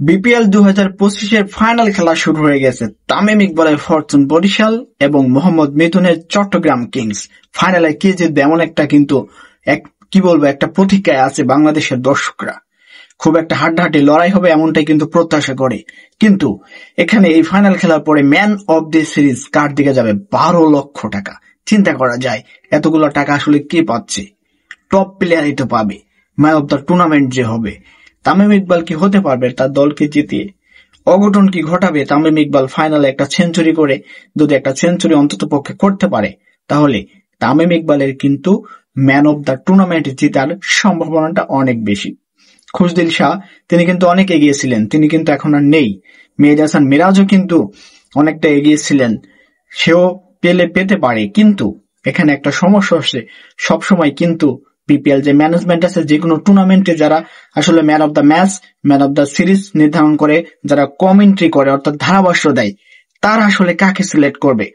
BPL 2025-এর final খেলা শুরু হয়ে গেছে। তামিম ইকবালের ফরচুন বরিশাল এবং মোহাম্মদ মিথুনের চট্টগ্রাম কিংস। ফাইনালে কে জিতবে এমন একটা কিন্তু একটা প্রতীক্ষায় আছে বাংলাদেশের দর্শকরা। খুব একটা হাড্ডাহাড্ডি লড়াই হবে এমনটাই কিন্তু প্রত্যাশা করে। কিন্তু এখানে এই ফাইনাল খেলার পরে ম্যান অব দি সিরিজ কার দিকে যাবে? 12 লক্ষ টাকা। চিন্তা করা যায় এতগুলো টাকা আসলে কে পাচ্ছে? টপ প্লেয়ারই তো পাবে। ম্যান অব দ্য টুর্নামেন্ট যে হবে, তামিম ইকবাল কি হতে পারবে তার দলকে জিতিয়ে? অঘটন কি ঘটাবে তামিম ইকবাল ফাইনালে একটা সেঞ্চুরি করে? যদি একটা সেঞ্চুরি অন্তত পক্ষে করতে পারে তাহলে তামিম ইকবালের কিন্তু ম্যান অব দ্য টুর্নামেন্ট জেতার সম্ভাবনাটা অনেক বেশি। খুশদিল শাহ তিনি কিন্তু অনেক এগিয়েছিলেন, তিনি কিন্তু এখন আর নেই। মেহেদী হাসান মিরাজও কিন্তু অনেকটা এগিয়েছিলেন, সেও পেতে পারে। কিন্তু এখানে একটা সমস্যা হচ্ছে, সবসময় কিন্তু বিপিএল যে ম্যানেজমেন্ট আছে, যে কোনো টুর্নামেন্টে যারা আসলে man of the match, man of the series নির্ধারণ করে, যারা কমেন্ট্রি করে অর্থাৎ ধারাভাষ্য দেয়, তারা আসলে কাকে সিলেক্ট করবে?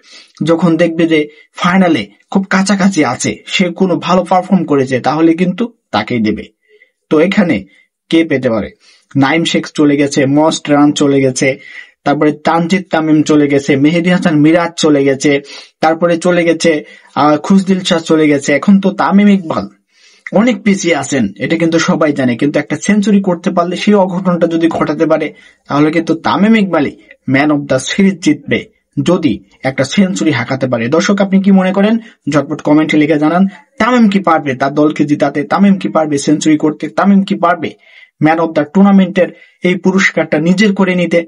যখন দেখবে যে ফাইনালে খুব কাছাকাছি আছে, সে কোনো ভালো পারফর্ম করেছে, তাহলে কিন্তু তাকেই দেবে। তো এখানে কে পেতে পারে? নাইম শেখ চলে গেছে, মস্ট রান চলে গেছে, তারপরে তানজিদ তামিম চলে গেছে, মেহেদী হাসান মিরাজ চলে গেছে, তারপরে চলে গেছে খুশদিল শাহ চলে গেছে। এখন তো তামিম ইকবাল অনেক পিছিয়ে আছেন, এটা কিন্তু সবাই জানে। কিন্তু একটা সেঞ্চুরি করতে পারলে, সেই অঘটনটা যদি ঘটাতে পারে, তাহলে কিন্তু তামিম ইকবালই ম্যান অব দ্য সিরিজ জিতবে যদি একটা সেঞ্চুরি হাঁকাতে পারে। দর্শক, আপনি কি মনে করেন? ঝটপট কমেন্টে লিখে জানান। তামিম কি পারবে তার দলকে জিতাতে? তামিম কি পারবে সেঞ্চুরি করতে? তামিম কি পারবে ম্যান অব দ্য টুর্নামেন্টের এই পুরস্কারটা নিজের করে নিতে?